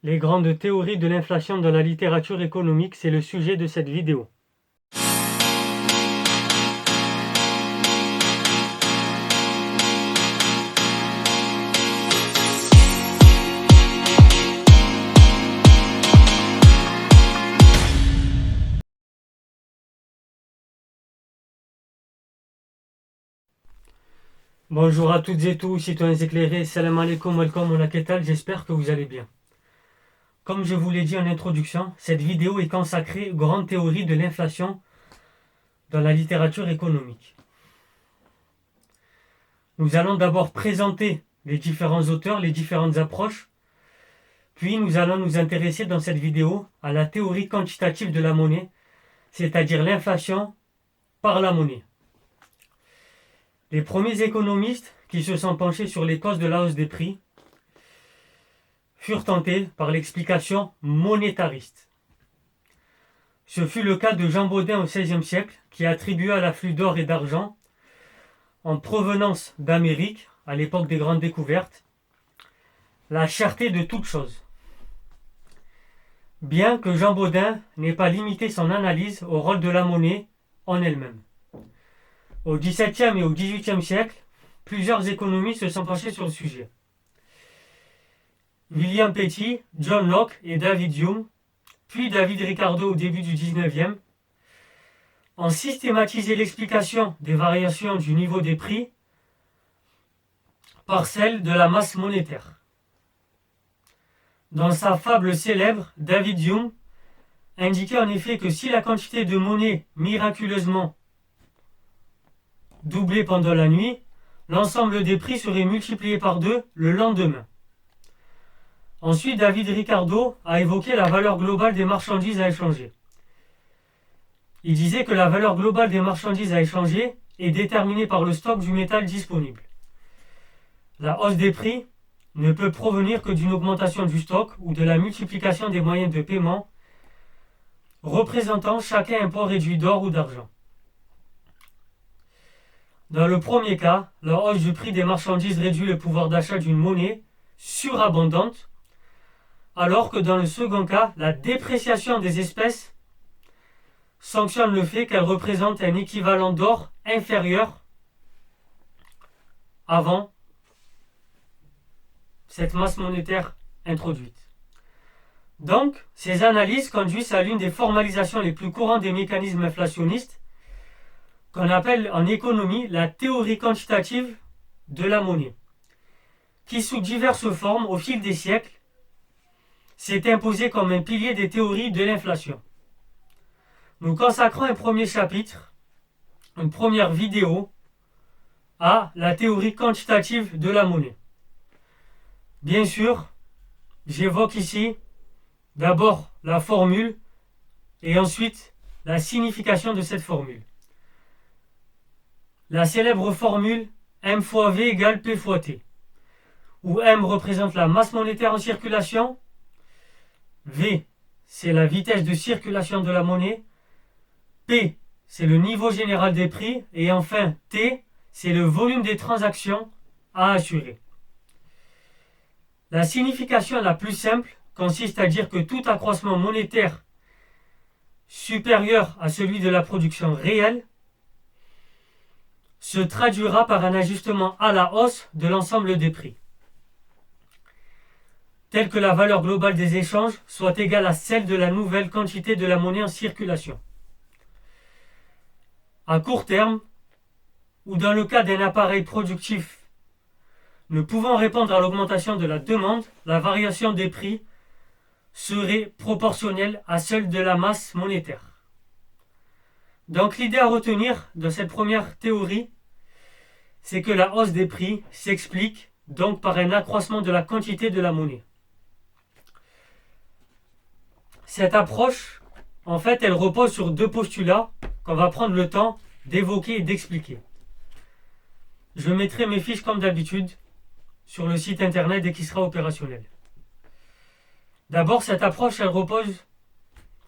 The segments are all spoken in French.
Les grandes théories de l'inflation dans la littérature économique, c'est le sujet de cette vidéo. Bonjour à toutes et tous, citoyens éclairés, salam alaikum, welcome, on a qu'est-ce, j'espère que vous allez bien. Comme je vous l'ai dit en introduction, cette vidéo est consacrée aux grandes théories de l'inflation dans la littérature économique. Nous allons d'abord présenter les différents auteurs, les différentes approches, puis nous allons nous intéresser dans cette vidéo à la théorie quantitative de la monnaie, c'est-à-dire l'inflation par la monnaie. Les premiers économistes qui se sont penchés sur les causes de la hausse des prix furent tentés par l'explication monétariste. Ce fut le cas de Jean Bodin au XVIe siècle, qui attribua l'afflux d'or et d'argent en provenance d'Amérique, à l'époque des grandes découvertes, la cherté de toute chose. Bien que Jean Bodin n'ait pas limité son analyse au rôle de la monnaie en elle-même. Au XVIIe et au XVIIIe siècle, plusieurs économistes se sont penchés sur le sujet. William Petty, John Locke et David Hume, puis David Ricardo au début du XIXe, ont systématisé l'explication des variations du niveau des prix par celle de la masse monétaire. Dans sa fable célèbre, David Hume indiquait en effet que si la quantité de monnaie miraculeusement doublée pendant la nuit, l'ensemble des prix serait multiplié par 2 le lendemain. Ensuite, David Ricardo a évoqué la valeur globale des marchandises à échanger. Il disait que la valeur globale des marchandises à échanger est déterminée par le stock du métal disponible. La hausse des prix ne peut provenir que d'une augmentation du stock ou de la multiplication des moyens de paiement représentant chacun un poids réduit d'or ou d'argent. Dans le premier cas, la hausse du prix des marchandises réduit le pouvoir d'achat d'une monnaie surabondante, alors que dans le second cas, la dépréciation des espèces sanctionne le fait qu'elles représentent un équivalent d'or inférieur avant cette masse monétaire introduite. Donc, ces analyses conduisent à l'une des formalisations les plus courantes des mécanismes inflationnistes, qu'on appelle en économie la théorie quantitative de la monnaie, qui sous diverses formes au fil des siècles s'est imposée comme un pilier des théories de l'inflation. Nous consacrons un premier chapitre, une première vidéo, à la théorie quantitative de la monnaie. Bien sûr, j'évoque ici d'abord la formule et ensuite la signification de cette formule. La célèbre formule M fois V égale P fois T, où M représente la masse monétaire en circulation, V c'est la vitesse de circulation de la monnaie, P c'est le niveau général des prix et enfin T c'est le volume des transactions à assurer. La signification la plus simple consiste à dire que tout accroissement monétaire supérieur à celui de la production réelle se traduira par un ajustement à la hausse de l'ensemble des prix, tel que la valeur globale des échanges soit égale à celle de la nouvelle quantité de la monnaie en circulation. À court terme, ou dans le cas d'un appareil productif ne pouvant répondre à l'augmentation de la demande, la variation des prix serait proportionnelle à celle de la masse monétaire. Donc l'idée à retenir de cette première théorie, c'est que la hausse des prix s'explique donc par un accroissement de la quantité de la monnaie. Cette approche, en fait, elle repose sur deux postulats qu'on va prendre le temps d'évoquer et d'expliquer. Je mettrai mes fiches comme d'habitude sur le site internet dès qu'il sera opérationnel. D'abord, cette approche, elle repose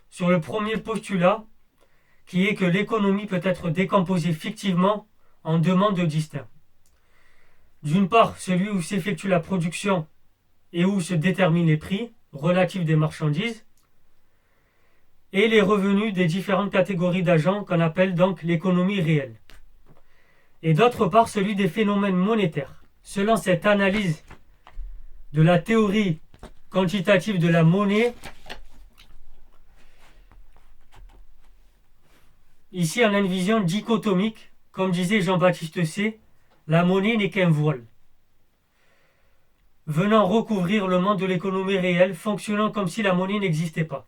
sur le premier postulat, qui est que l'économie peut être décomposée fictivement en deux mondes distincts. D'une part, celui où s'effectue la production et où se déterminent les prix, relatif des marchandises et les revenus des différentes catégories d'agents qu'on appelle donc l'économie réelle. Et d'autre part, celui des phénomènes monétaires. Selon cette analyse de la théorie quantitative de la monnaie, ici on a une vision dichotomique. Comme disait Jean-Baptiste C, la monnaie n'est qu'un voile venant recouvrir le monde de l'économie réelle, fonctionnant comme si la monnaie n'existait pas.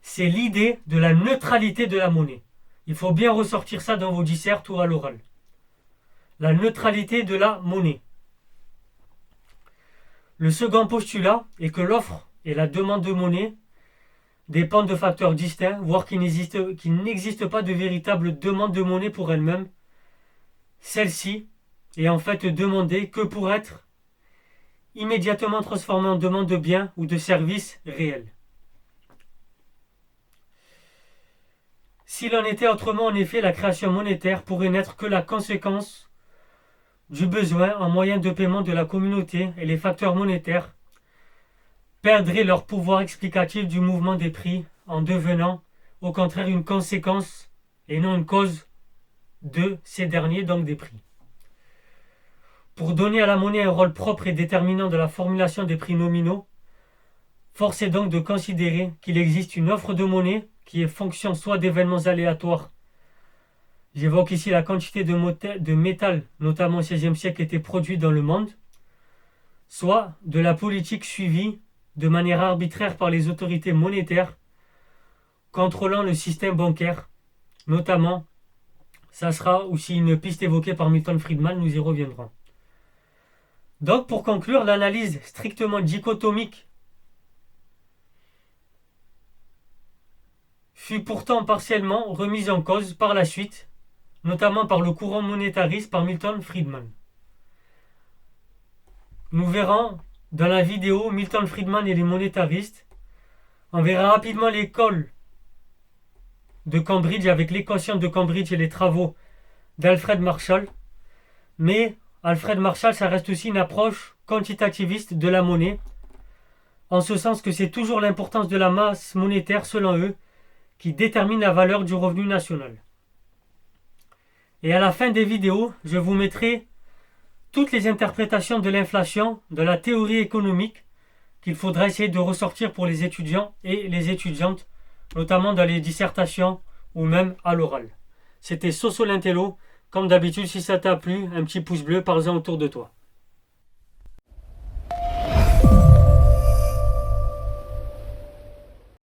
C'est l'idée de la neutralité de la monnaie. Il faut bien ressortir ça dans vos dissertes ou à l'oral. La neutralité de la monnaie. Le second postulat est que l'offre et la demande de monnaie dépendent de facteurs distincts, voire qu'il n'existe pas de véritable demande de monnaie pour elle-même. Celle-ci est en fait demandée que pour être immédiatement transformée en demande de biens ou de services réels. S'il en était autrement, en effet, la création monétaire pourrait n'être que la conséquence du besoin en moyens de paiement de la communauté, et les facteurs monétaires perdraient leur pouvoir explicatif du mouvement des prix en devenant au contraire une conséquence et non une cause de ces derniers, donc des prix. Pour donner à la monnaie un rôle propre et déterminant de la formulation des prix nominaux, force est donc de considérer qu'il existe une offre de monnaie qui est fonction soit d'événements aléatoires. J'évoque ici la quantité de métal, notamment au XVIe siècle, qui était produit dans le monde, soit de la politique suivie de manière arbitraire par les autorités monétaires contrôlant le système bancaire, notamment. Ça sera aussi une piste évoquée par Milton Friedman, nous y reviendrons. Donc pour conclure, l'analyse strictement dichotomique fut pourtant partiellement remise en cause par la suite, notamment par le courant monétariste par Milton Friedman. Nous verrons dans la vidéo Milton Friedman et les monétaristes. On verra rapidement l'école de Cambridge avec l'équation de Cambridge et les travaux d'Alfred Marshall. Mais Alfred Marshall, ça reste aussi une approche quantitativiste de la monnaie, en ce sens que c'est toujours l'importance de la masse monétaire, selon eux, qui détermine la valeur du revenu national. Et à la fin des vidéos, je vous mettrai toutes les interprétations de l'inflation, de la théorie économique, qu'il faudra essayer de ressortir pour les étudiants et les étudiantes, notamment dans les dissertations ou même à l'oral. C'était Soso l'Intello. Comme d'habitude, si ça t'a plu, un petit pouce bleu, parle-en autour de toi.